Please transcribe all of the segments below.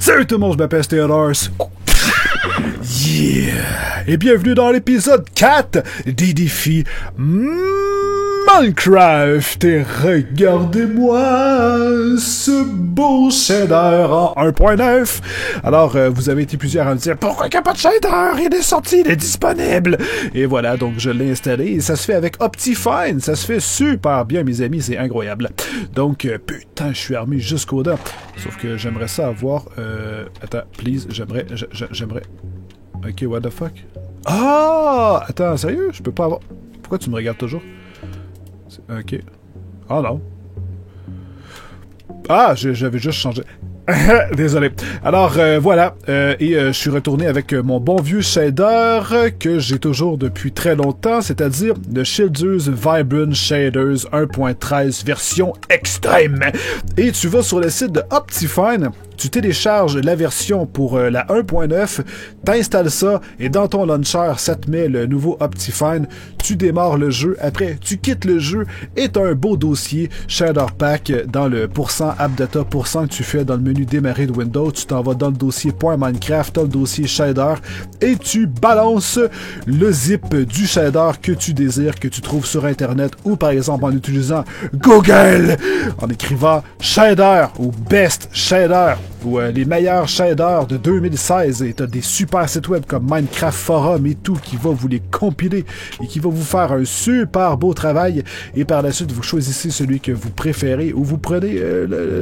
Salut tout le monde, je m'appelle Steelers. Yeah! Et bienvenue dans l'épisode 4 des défis Minecraft. Et regardez-moi ce beau shader en 1.9. Alors, vous avez été plusieurs à me dire, pourquoi il n'y a pas de shader? Il est sorti, il est disponible. Et voilà, donc je l'ai installé. Et ça se fait avec Optifine. Ça se fait super bien, mes amis, c'est incroyable. Donc, putain, je suis armé jusqu'aux dents. Sauf que j'aimerais ça avoir... attends, please, j'aimerais... Ok, what the fuck? Ah! Attends, sérieux? Je peux pas avoir... Pourquoi tu me regardes toujours? Ok. Oh non. Ah, j'avais juste changé. Désolé. Alors, voilà. Et je suis retourné avec mon bon vieux shader que j'ai toujours depuis très longtemps, c'est-à-dire le Shielders Vibrant Shaders 1.13 version extrême. Et tu vas sur le site de Optifine, tu télécharges la version pour la 1.9, t'installes ça, et dans ton launcher, ça te met le nouveau Optifine, tu démarres le jeu, après tu quittes le jeu, et t'as un beau dossier Shader Pack dans le %appdata % que tu fais dans le menu démarrer de Windows, tu t'en vas dans le dossier .minecraft, t'as le dossier shader, et tu balances le zip du shader que tu désires, que tu trouves sur Internet, ou par exemple en utilisant Google, en écrivant shader ou best shader, ou les meilleurs shaders de 2016, et t'as des super sites web comme Minecraft Forum et tout qui va vous les compiler et qui va vous faire un super beau travail, et par la suite vous choisissez celui que vous préférez ou vous prenez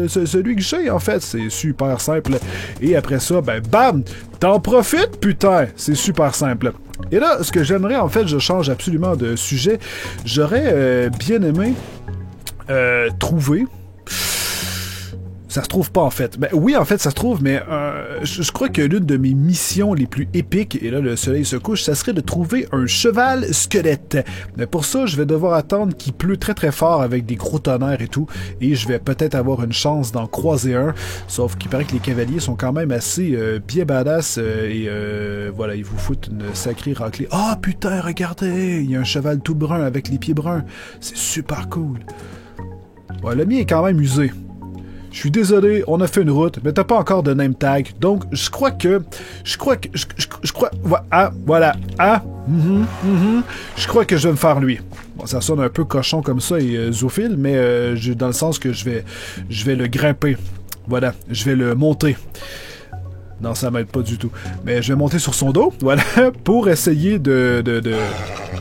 celui que j'ai en fait, c'est super simple, et après ça, ben bam, t'en profites putain, c'est super simple. Et là, ce que j'aimerais en fait, je change absolument de sujet, j'aurais bien aimé trouver... Ça se trouve pas, en fait. Ben oui, en fait, ça se trouve, mais je crois que l'une de mes missions les plus épiques, et là, le soleil se couche, ça serait de trouver un cheval squelette. Mais pour ça, je vais devoir attendre qu'il pleut très très fort avec des gros tonnerres et tout, et je vais peut-être avoir une chance d'en croiser un, sauf qu'il paraît que les cavaliers sont quand même assez bien badass, et voilà, ils vous foutent une sacrée raclée. Ah, putain, regardez, il y a un cheval tout brun avec les pieds bruns. C'est super cool. Ouais, le mien est quand même usé. Je suis désolé, on a fait une route, mais t'as pas encore de name tag, donc je crois que... Je crois... Ah, voilà. Ah, je crois que je vais me faire lui. Bon, ça sonne un peu cochon comme ça et zoophile, mais dans le sens que je vais le grimper. Voilà, je vais le monter. Non, ça m'aide pas du tout. Mais je vais monter sur son dos, voilà, pour essayer de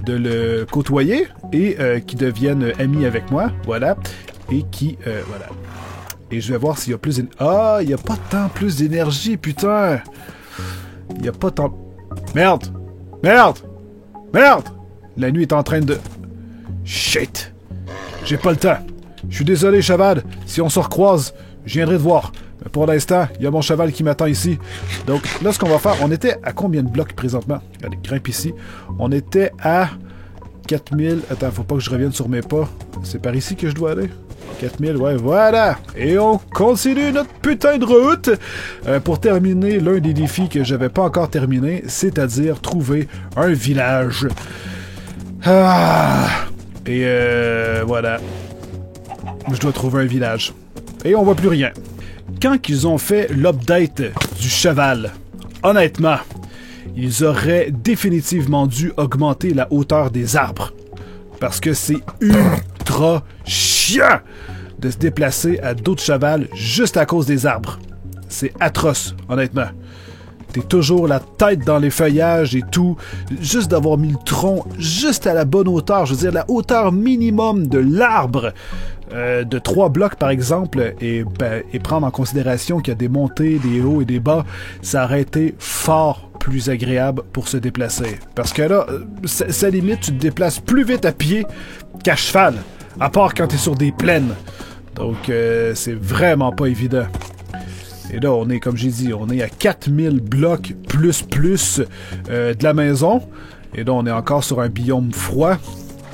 le côtoyer et qu'il devienne ami avec moi, voilà, et qui... voilà. Et je vais voir s'il y a plus d'énergie. Ah, il n'y a pas tant plus d'énergie, putain! Il n'y a pas tant... Merde! Merde! Merde! La nuit est en train de... Shit! J'ai pas le temps. Je suis désolé, cheval. Si on se recroise, je viendrai te voir. Mais pour l'instant, il y a mon cheval qui m'attend ici. Donc, là, ce qu'on va faire... On était à combien de blocs présentement? Regardez, grimpe ici. On était à 4000... Attends, faut pas que je revienne sur mes pas. C'est par ici que je dois aller? 4000, ouais, voilà! Et on continue notre putain de route pour terminer l'un des défis que j'avais pas encore terminé, c'est-à-dire trouver un village. Ah! Et voilà. Je dois trouver un village. Et on voit plus rien. Quand ils ont fait l'update du cheval, honnêtement, ils auraient définitivement dû augmenter la hauteur des arbres. Parce que c'est ultra chiant de se déplacer à dos de cheval juste à cause des arbres. C'est atroce, honnêtement. T'es toujours la tête dans les feuillages et tout. Juste d'avoir mis le tronc juste à la bonne hauteur, je veux dire la hauteur minimum de l'arbre de 3 blocs par exemple, et prendre en considération qu'il y a des montées, des hauts et des bas, ça aurait été fort plus agréable pour se déplacer. Parce que là, ça limite, tu te déplaces plus vite à pied qu'à cheval, à part quand t'es sur des plaines. Donc, c'est vraiment pas évident. Et là, on est, comme j'ai dit, on est à 4000 blocs plus de la maison. Et là, on est encore sur un biome froid.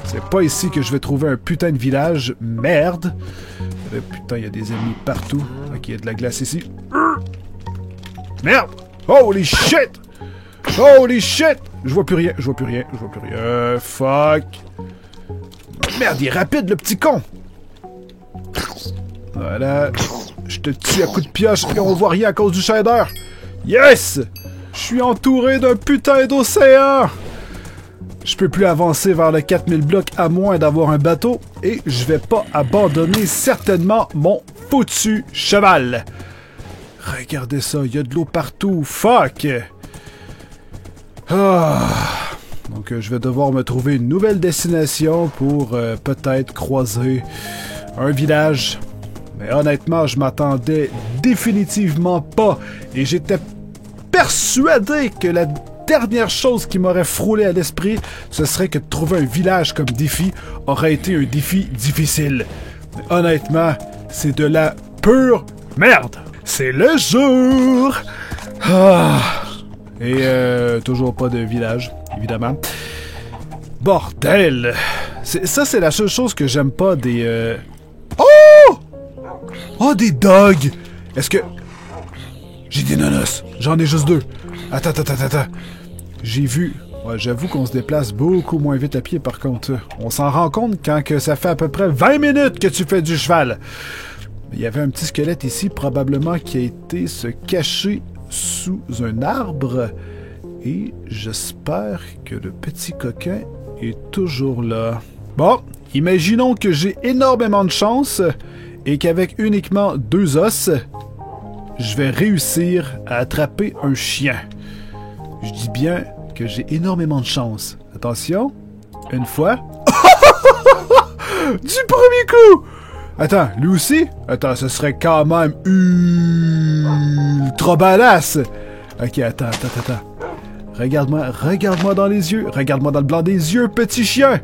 C'est pas ici que je vais trouver un putain de village. Merde. Putain, il y a des ennemis partout. Ok, il y a de la glace ici. Merde! Holy shit! Holy shit! Je vois plus rien. Fuck. Merde, il est rapide, le petit con! Voilà. Je te tue à coups de pioche et on voit rien à cause du shader. Yes! Je suis entouré d'un putain d'océan! Je peux plus avancer vers le 4000 blocs à moins d'avoir un bateau et je vais pas abandonner certainement mon foutu cheval. Regardez ça, il y a de l'eau partout. Fuck! Ah. Donc je vais devoir me trouver une nouvelle destination pour peut-être croiser un village. Mais honnêtement, je m'attendais définitivement pas et j'étais persuadé que la dernière chose qui m'aurait frôlé à l'esprit, ce serait que de trouver un village comme défi aurait été un défi difficile. Mais honnêtement, c'est de la pure merde. C'est le jour! Ah. Et toujours pas de village, évidemment. Bordel! Ça, c'est la seule chose que j'aime pas des... Oh! Oh, des dogs! Est-ce que... J'ai des nonos. J'en ai juste 2. Attends. J'ai vu... Ouais, j'avoue qu'on se déplace beaucoup moins vite à pied, par contre. On s'en rend compte quand que ça fait à peu près 20 minutes que tu fais du cheval. Il y avait un petit squelette ici, probablement, qui a été se cacher sous un arbre. Et j'espère que le petit coquin est toujours là. Bon, imaginons que j'ai énormément de chance et qu'avec uniquement 2 os, je vais réussir à attraper un chien. Je dis bien que j'ai énormément de chance. Attention, une fois. Du premier coup! Attends, lui aussi? Attends, ce serait quand même ultra badass. Ok, attends. Regarde-moi dans les yeux. Regarde-moi dans le blanc des yeux, petit chien.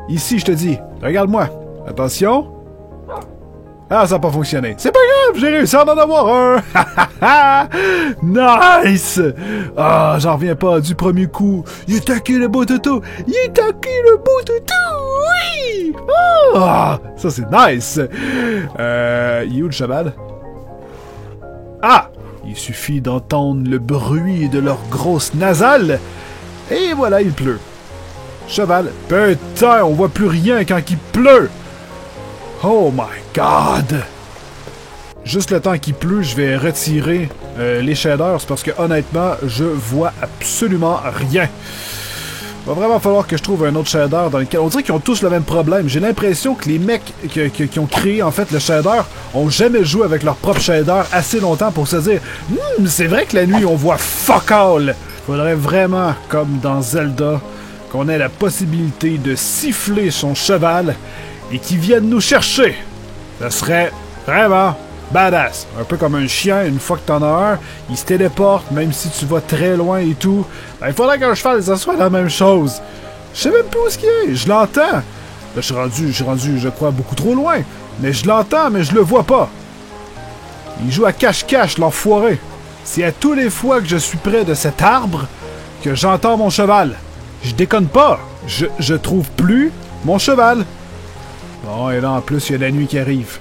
Ici, je te dis. Regarde-moi. Attention. Ah, ça n'a pas fonctionné. C'est pas grave, j'ai réussi à en avoir un. Nice. Ah, j'en reviens pas du premier coup. Il a taqué le beau toutou. Oui. Ah, ça c'est nice. Il est où le cheval? Ah! Il suffit d'entendre le bruit de leur grosse nasale. Et voilà, il pleut. Cheval. Putain, on voit plus rien quand il pleut. Oh my god! Juste le temps qu'il pleut, je vais retirer les shaders parce que honnêtement, je vois absolument rien. Va vraiment falloir que je trouve un autre shader dans lequel... On dirait qu'ils ont tous le même problème. J'ai l'impression que les mecs qui ont créé en fait le shader ont jamais joué avec leur propre shader assez longtemps pour se dire c'est vrai que la nuit on voit fuck all. Faudrait vraiment, comme dans Zelda, qu'on ait la possibilité de siffler son cheval et qu'il vienne nous chercher. Ce serait vraiment badass. Un peu comme un chien, une fois que t'en as un, il se téléporte, même si tu vas très loin et tout. Ben, il faudrait qu'un cheval, ça soit la même chose. Je sais même plus où est-ce qu'il est. Je l'entends. Là, je suis rendu, je crois, beaucoup trop loin. Mais je l'entends, mais je le vois pas. Il joue à cache-cache, l'enfoiré. C'est à tous les fois que je suis près de cet arbre que j'entends mon cheval. Je déconne pas. Je trouve plus mon cheval. Bon, et là, en plus, il y a la nuit qui arrive.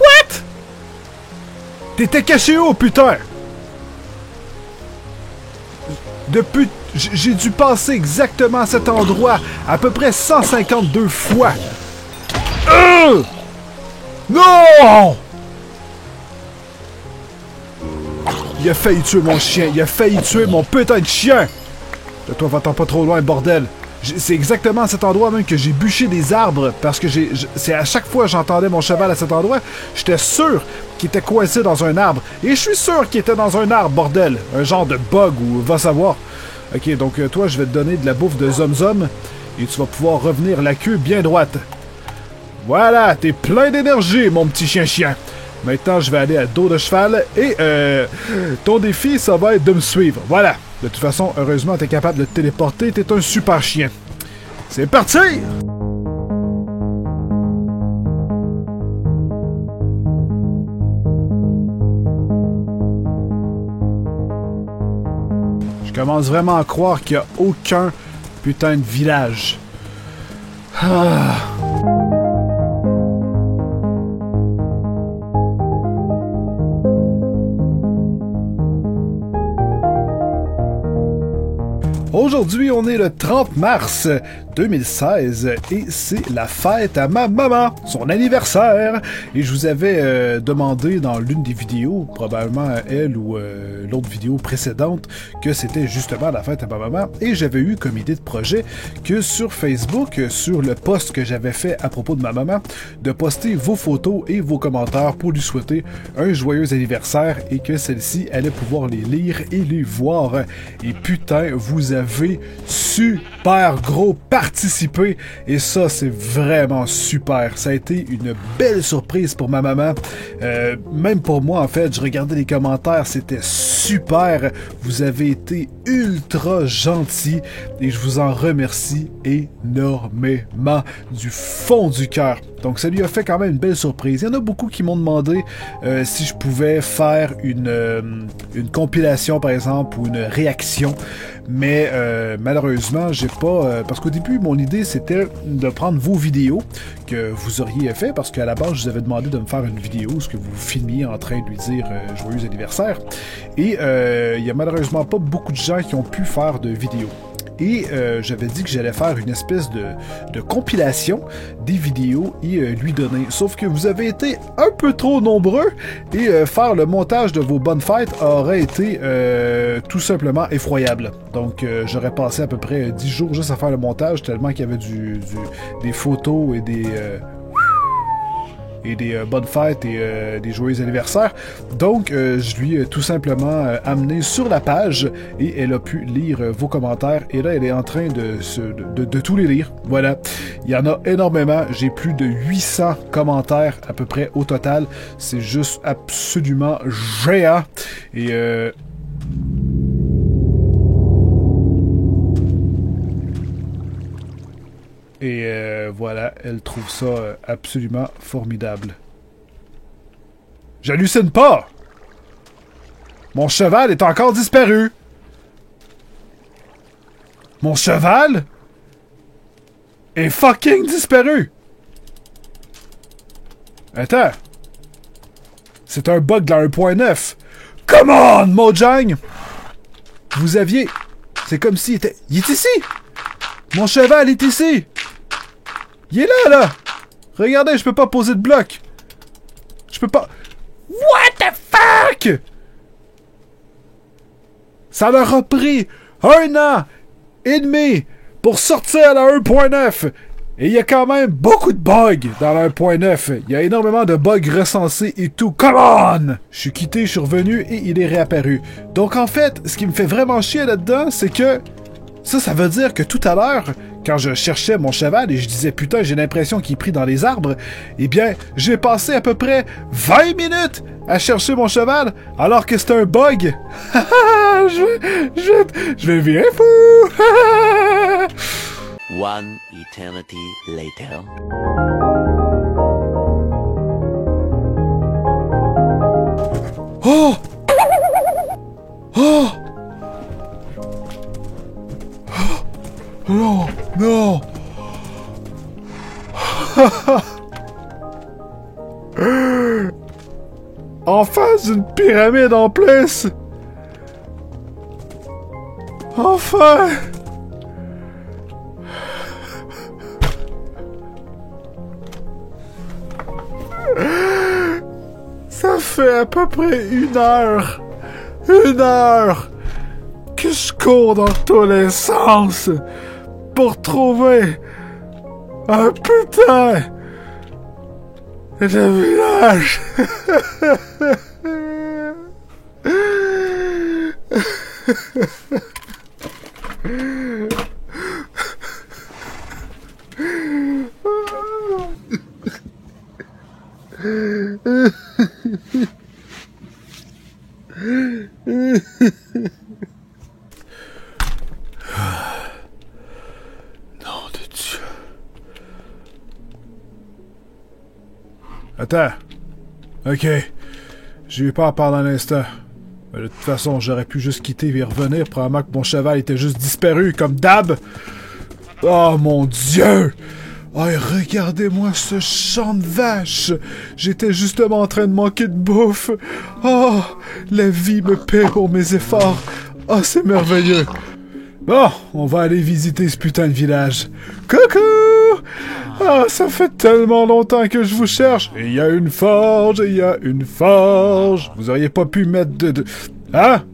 What? T'étais caché où, putain? Depuis... J'ai dû passer exactement à cet endroit à peu près 152 fois. Non! Il a failli tuer mon chien. Il a failli tuer mon putain de chien. De toi, va-t'en pas trop loin, bordel. C'est exactement à cet endroit même que j'ai bûché des arbres parce que c'est à chaque fois que j'entendais mon cheval à cet endroit, j'étais sûr qu'il était coincé dans un arbre. Et je suis sûr qu'il était dans un arbre, bordel. Un genre de bug ou va savoir. Ok, donc toi, je vais te donner de la bouffe de zom-zom et tu vas pouvoir revenir la queue bien droite. Voilà, t'es plein d'énergie, mon petit chien-chien. Maintenant, je vais aller à dos de cheval et ton défi, ça va être de me suivre. Voilà. De toute façon, heureusement, t'es capable de te téléporter. T'es un super chien. C'est parti! Je commence vraiment à croire qu'il n'y a aucun putain de village. Ah... Aujourd'hui, on est le 30 mars 2016 et c'est la fête à ma maman, son anniversaire. Et je vous avais demandé dans l'une des vidéos, probablement elle ou l'autre vidéo précédente, que c'était justement la fête à ma maman. Et j'avais eu comme idée de projet que sur Facebook, sur le post que j'avais fait à propos de ma maman, de poster vos photos et vos commentaires pour lui souhaiter un joyeux anniversaire et que celle-ci allait pouvoir les lire et les voir. Et putain, vous avez super gros participé et ça, c'est vraiment super. Ça a été une belle surprise pour ma maman. Même pour moi, en fait, je regardais les commentaires, c'était super. Vous avez été ultra gentils et je vous en remercie énormément du fond du cœur. Donc ça lui a fait quand même une belle surprise. Il y en a beaucoup qui m'ont demandé si je pouvais faire une compilation par exemple ou une réaction, mais malheureusement j'ai pas parce qu'au début mon idée c'était de prendre vos vidéos que vous auriez fait, parce qu'à la base je vous avais demandé de me faire une vidéo où ce que vous filmiez en train de lui dire joyeux anniversaire, et il y a malheureusement pas beaucoup de gens qui ont pu faire de vidéo. Et j'avais dit que j'allais faire une espèce de compilation des vidéos et lui donner. Sauf que vous avez été un peu trop nombreux et faire le montage de vos bonnes fêtes aurait été tout simplement effroyable. Donc j'aurais passé à peu près 10 jours juste à faire le montage tellement qu'il y avait des photos et des bonnes fêtes et des joyeux anniversaires. Donc, je lui ai tout simplement amené sur la page et elle a pu lire vos commentaires. Et là, elle est en train de tous les lire. Voilà. Il y en a énormément. J'ai plus de 800 commentaires à peu près au total. C'est juste absolument géant. Et voilà, elle trouve ça absolument formidable. J'hallucine pas! Mon cheval est encore disparu! Mon cheval est fucking disparu! Attends! C'est un bug dans 1.9! Come on, Mojang! Vous aviez... C'est comme s'il était... Il est ici! Mon cheval est ici! Il est là! Regardez, je peux pas poser de bloc! Je peux pas... What the fuck? Ça leur a pris 1 an et demi pour sortir la 1.9! Et il y a quand même beaucoup de bugs dans la 1.9. Il y a énormément de bugs recensés et tout. Come on! Je suis quitté, je suis revenu et il est réapparu. Donc en fait, ce qui me fait vraiment chier là-dedans, c'est que... Ça veut dire que tout à l'heure, quand je cherchais mon cheval et je disais « Putain, j'ai l'impression qu'il est pris dans les arbres », eh bien, j'ai passé à peu près 20 minutes à chercher mon cheval alors que c'était un bug. je vais virer fou. One eternity later. Oh! Oh! Non, non. En face d'une pyramide en plus. Enfin. Ça fait à peu près 1 heure. 1 heure que je cours dans tous les sens pour trouver un putain de village. Attends. Ok. J'ai eu peur pendant un instant. Mais de toute façon, j'aurais pu juste quitter et revenir. Probablement que mon cheval était juste disparu, comme d'hab. Oh mon Dieu! Oh, regardez-moi ce champ de vache! J'étais justement en train de manquer de bouffe. Oh, la vie me paie pour mes efforts. Oh, c'est merveilleux. Bon, on va aller visiter ce putain de village. Coucou! Ah, ça fait tellement longtemps que je vous cherche. Et il y a une forge, et il y a une forge. Vous auriez pas pu mettre de... Hein?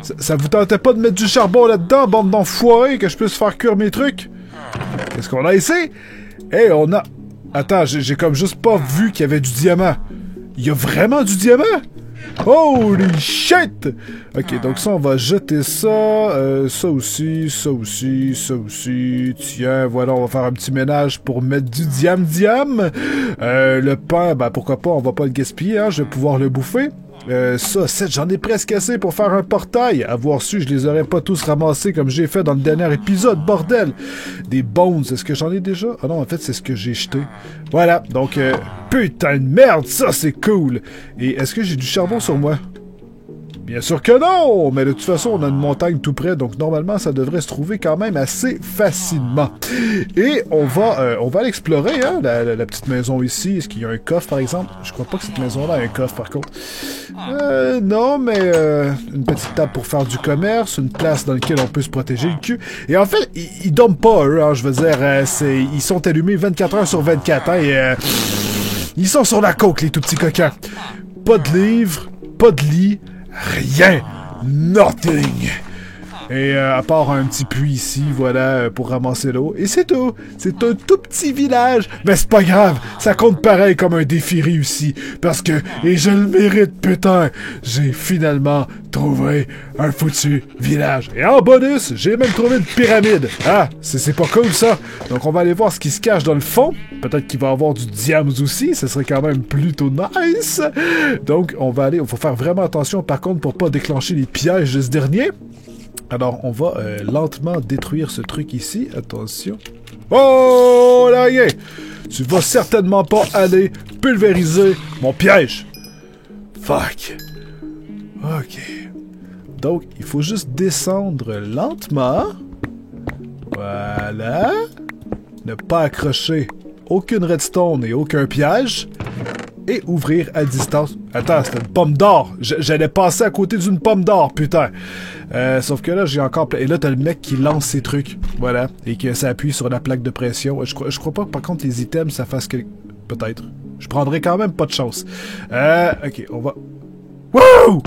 Ça vous tentait pas de mettre du charbon là-dedans, bande d'enfoirés, que je puisse faire cuire mes trucs? Qu'est-ce qu'on a ici? Eh, on a... Attends, j'ai comme juste pas vu qu'il y avait du diamant. Il y a vraiment du diamant? Holy shit! Ok, donc ça, on va jeter ça. Ça aussi, ça aussi, ça aussi. Tiens, voilà, on va faire un petit ménage pour mettre du diam-diam. Le pain, ben pourquoi pas, on va pas le gaspiller, hein, je vais pouvoir le bouffer. Ça, 7, j'en ai presque assez pour faire un portail. Avoir su, je les aurais pas tous ramassés comme j'ai fait dans le dernier épisode, bordel. Des bones, est-ce que j'en ai déjà? Ah non, en fait, c'est ce que j'ai jeté. Voilà, donc, putain de merde, ça c'est cool. Et est-ce que j'ai du charbon sur moi? Bien sûr que non! Mais de toute façon, on a une montagne tout près, donc normalement, ça devrait se trouver quand même assez facilement. Et on va l'explorer, hein, la petite maison ici. Est-ce qu'il y a un coffre, par exemple? Je crois pas que cette maison-là a un coffre, par contre. Non, mais une petite table pour faire du commerce, une place dans laquelle on peut se protéger le cul. Et en fait, ils dorment pas, eux, hein, je veux dire, ils sont allumés 24 heures sur 24, hein, et ils sont sur la coke, les tout petits coquins. Pas de livres, pas de lit, rien. Nothing. Et à part un petit puits ici, voilà, pour ramasser l'eau. Et c'est tout. C'est un tout petit village. Mais c'est pas grave. Ça compte pareil comme un défi réussi. Parce que, et je le mérite, putain, j'ai finalement trouvé un foutu village. Et en bonus, j'ai même trouvé une pyramide. Ah, c'est pas cool ça. Donc on va aller voir ce qui se cache dans le fond. Peut-être qu'il va y avoir du diams aussi. Ce serait quand même plutôt nice. Donc on va aller, il faut faire vraiment attention par contre pour pas déclencher les pièges de ce dernier. Alors, on va lentement détruire ce truc ici. Attention. Oh, là y est! Tu vas certainement pas aller pulvériser mon piège. Fuck. Ok. Donc, il faut juste descendre lentement. Voilà. Ne pas accrocher aucune redstone et aucun piège. Et ouvrir à distance. Attends, c'était une pomme d'or. J'allais passer à côté d'une pomme d'or, putain. Sauf que là, j'ai encore... Et là, t'as le mec qui lance ses trucs. Voilà. Et que ça appuie sur la plaque de pression. Je crois pas que, par contre, les items, ça fasse que... Peut-être. Je prendrai quand même pas de chance. Ok, on va... Wouh!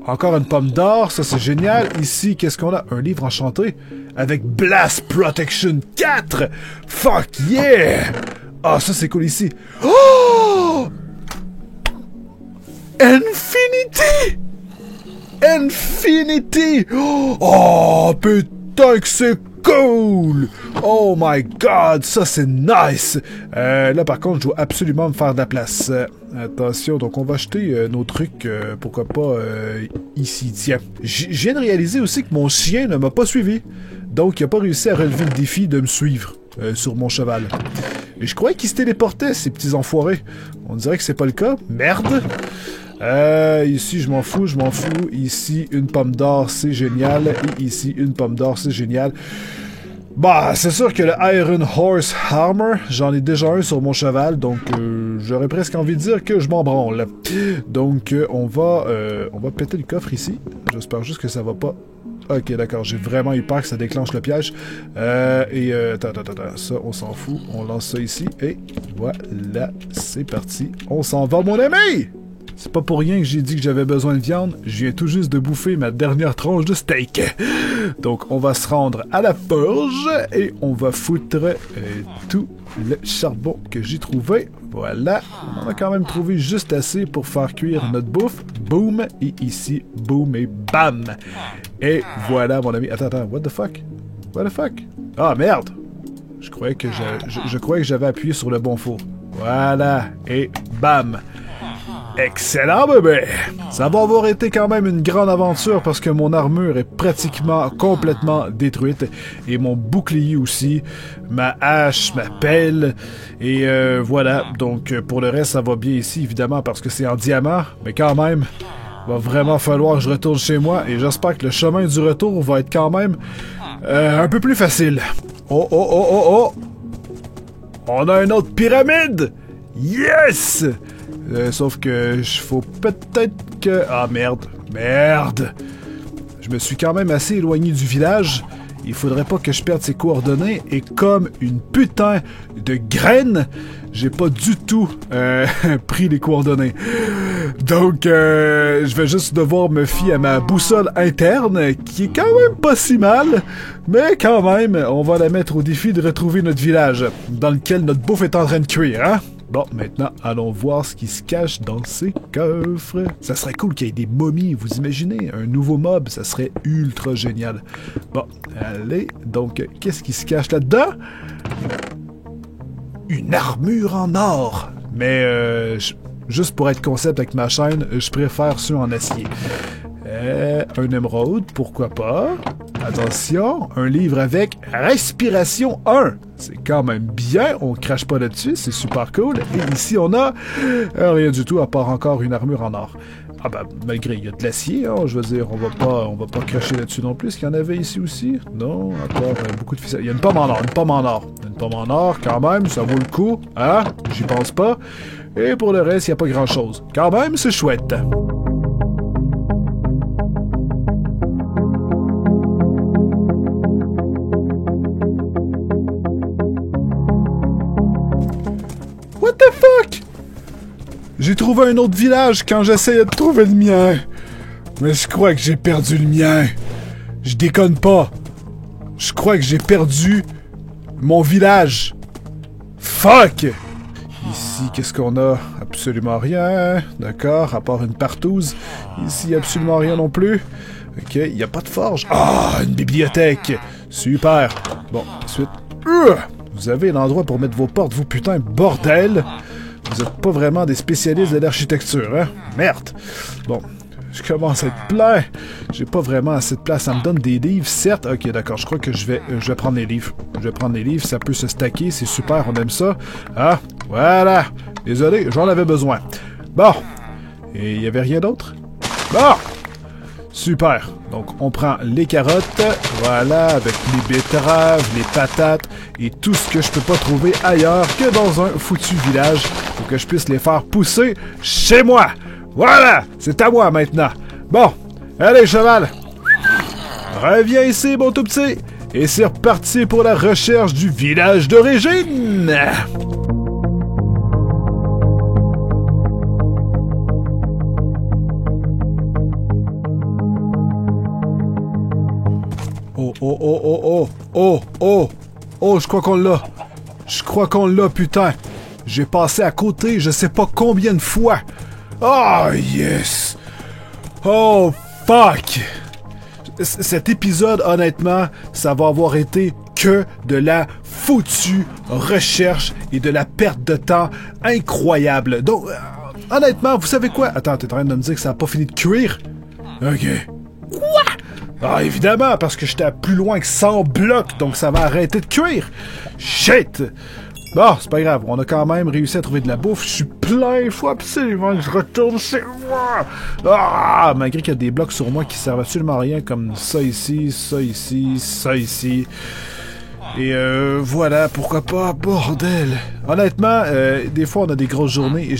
Encore une pomme d'or. Ça, c'est génial. Ici, qu'est-ce qu'on a? Un livre enchanté. Avec Blast Protection 4! Fuck yeah! Ah, ça, c'est cool ici. Oh! Infinity! Infinity! Oh, putain que c'est cool! Oh my god, ça c'est nice! Là, par contre, je dois absolument me faire de la place. Attention, donc on va acheter nos trucs, pourquoi pas, ici. Tiens, je viens de réaliser aussi que mon chien ne m'a pas suivi. Donc, il n'a pas réussi à relever le défi de me suivre sur mon cheval. Et je croyais qu'ils se téléportaient, ces petits enfoirés. On dirait que c'est pas le cas. Merde! Ici, je m'en fous. Ici, une pomme d'or, c'est génial. Et ici, une pomme d'or, c'est génial. Bah, c'est sûr que le Iron Horse Armor, j'en ai déjà un sur mon cheval, donc j'aurais presque envie de dire que je m'en branle. Donc, on va péter le coffre ici. J'espère juste que ça va pas... Ok, d'accord, j'ai vraiment eu peur que ça déclenche le piège. Attends, ça, on s'en fout. On lance ça ici, et voilà, c'est parti. On s'en va, mon ami! C'est pas pour rien que j'ai dit que j'avais besoin de viande. Je viens tout juste de bouffer ma dernière tranche de steak. Donc, on va se rendre à la forge, et on va foutre tout le charbon que j'ai trouvé. Voilà, on a quand même trouvé juste assez pour faire cuire notre bouffe. Boum, et ici, boum, et bam! Et voilà, mon ami. Attends, what the fuck? What the fuck? Ah, merde! Je croyais que j'avais appuyé sur le bon four. Voilà, et bam! Excellent, bébé! Ça va avoir été quand même une grande aventure parce que mon armure est pratiquement complètement détruite et mon bouclier aussi, ma hache, ma pelle et voilà. Donc pour le reste, ça va bien ici évidemment parce que c'est en diamant, mais quand même, va vraiment falloir que je retourne chez moi et j'espère que le chemin du retour va être quand même un peu plus facile. Oh! On a une autre pyramide! Yes! Sauf que faut peut-être que... Ah, merde. je me suis quand même assez éloigné du village. Il faudrait pas que je perde ses coordonnées. Et comme une putain de graine, j'ai pas du tout pris les coordonnées. Donc, je vais juste devoir me fier à ma boussole interne, qui est quand même pas si mal. Mais quand même, on va la mettre au défi de retrouver notre village, dans lequel notre bouffe est en train de cuire, hein? Bon, maintenant, allons voir ce qui se cache dans ces coffres. Ça serait cool qu'il y ait des momies, vous imaginez? Un nouveau mob, ça serait ultra génial. Bon, allez, donc, qu'est-ce qui se cache là-dedans? Une armure en or! Mais, juste pour être concept avec ma chaîne, je préfère ceux en acier. Un émeraude, pourquoi pas? Attention, un livre avec Respiration 1. C'est quand même bien, on crache pas là-dessus, c'est super cool. Et ici, on a rien du tout, à part encore une armure en or. Ah ben, malgré, il y a de l'acier, hein, je veux dire, on va pas cracher là-dessus non plus. Qu'il y en avait ici aussi? Non, encore beaucoup de ficelles. Il y a une pomme en or, une pomme en or. Une pomme en or, quand même, ça vaut le coup. Hein? J'y pense pas. Et pour le reste, il n'y a pas grand-chose. Quand même, c'est chouette. What the fuck? J'ai trouvé un autre village quand j'essayais de trouver le mien. Mais je crois que j'ai perdu le mien. Je déconne pas. Je crois que j'ai perdu mon village. Fuck! Ici, qu'est-ce qu'on a? Absolument rien. D'accord, à part une partouze. Ici, absolument rien non plus. Ok, il n'y a pas de forge. Ah, une bibliothèque. Super. Bon, ensuite... vous avez l'endroit pour mettre vos portes, vous putain, bordel. Vous êtes pas vraiment des spécialistes de l'architecture, hein? Merde. Bon, je commence à être plein. J'ai pas vraiment assez de place. Ça me donne des livres, certes. Ok, d'accord, je crois que je vais prendre les livres. Je vais prendre les livres, ça peut se stacker, c'est super, on aime ça. Ah, voilà. Désolé, j'en avais besoin. Bon. Et il y avait rien d'autre? Bon! Super. Donc, on prend les carottes, voilà, avec les betteraves, les patates et tout ce que je peux pas trouver ailleurs que dans un foutu village pour que je puisse les faire pousser chez moi. Voilà! C'est à moi maintenant. Bon, allez, cheval. Reviens ici, mon tout petit. Et c'est reparti pour la recherche du village d'origine. Oh, je crois qu'on l'a. Je crois qu'on l'a, putain. J'ai passé à côté, je sais pas combien de fois. Oh, yes. Oh, fuck. Cet épisode, honnêtement, ça va avoir été que de la foutue recherche et de la perte de temps incroyable. Donc, honnêtement, vous savez quoi? Attends, t'es en train de me dire que ça a pas fini de cuire? Ok. Quoi? Ah, évidemment, parce que j'étais à plus loin que 100 blocs, donc ça va arrêter de cuire. Shit! Bon, c'est pas grave, on a quand même réussi à trouver de la bouffe. Je suis plein, il faut absolument que je retourne chez moi. Ah, malgré qu'il y a des blocs sur moi qui servent absolument à rien, comme ça ici, ça ici, ça ici. Et voilà, pourquoi pas, bordel. Honnêtement, des fois on a des grosses journées et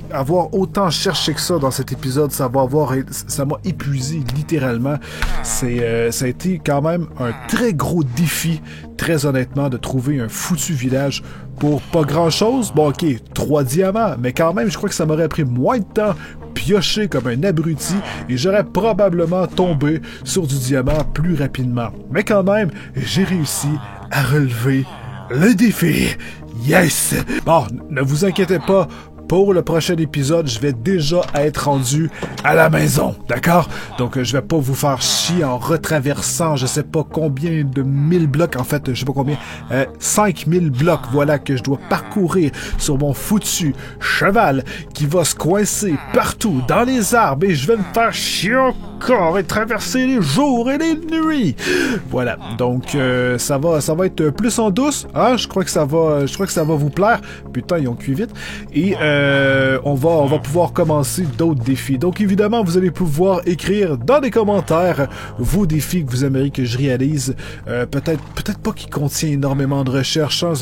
avoir autant cherché que ça dans cet épisode, ça m'a épuisé littéralement. Ça a été quand même un très gros défi, très honnêtement, de trouver un foutu village pour pas grand chose. Bon, ok, 3 diamants, mais quand même, je crois que ça m'aurait pris moins de temps piocher comme un abruti et j'aurais probablement tombé sur du diamant plus rapidement. Mais quand même, j'ai réussi à relever le défi. Yes! Bon, ne vous inquiétez pas. Pour le prochain épisode, je vais déjà être rendu à la maison, d'accord? Donc, je vais pas vous faire chier en retraversant, je sais pas combien de 1000 blocs, en fait, je sais pas combien, 5000 blocs, voilà, que je dois parcourir sur mon foutu cheval qui va se coincer partout dans les arbres et je vais me faire chier encore et traverser les jours et les nuits. Voilà, donc, ça va être plus en douce, hein? Je crois que ça va vous plaire. Putain, ils ont cuit vite. Et, on va pouvoir commencer d'autres défis. Donc évidemment, vous allez pouvoir écrire dans les commentaires vos défis que vous aimeriez que je réalise. Peut-être pas qui contient énormément de recherche. Hein.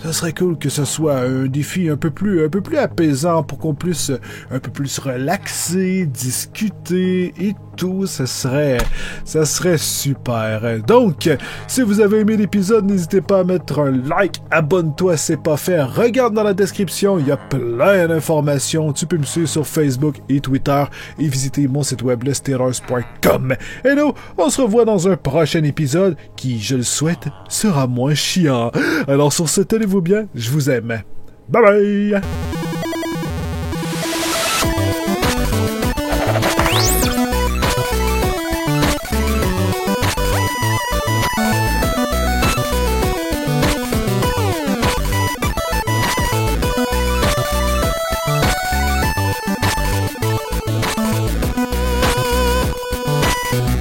Ça serait cool que ce soit un défi un peu plus apaisant pour qu'on puisse un peu plus relaxer, discuter et tout, ça serait super. Donc, si vous avez aimé l'épisode, n'hésitez pas à mettre un like, abonne-toi si c'est pas fait, regarde dans la description, il y a plein d'informations, tu peux me suivre sur Facebook et Twitter et visiter mon site web lesterreurs.com. Et nous, on se revoit dans un prochain épisode qui, je le souhaite, sera moins chiant. Alors sur ce, tenez-vous bien, je vous aime. Bye bye!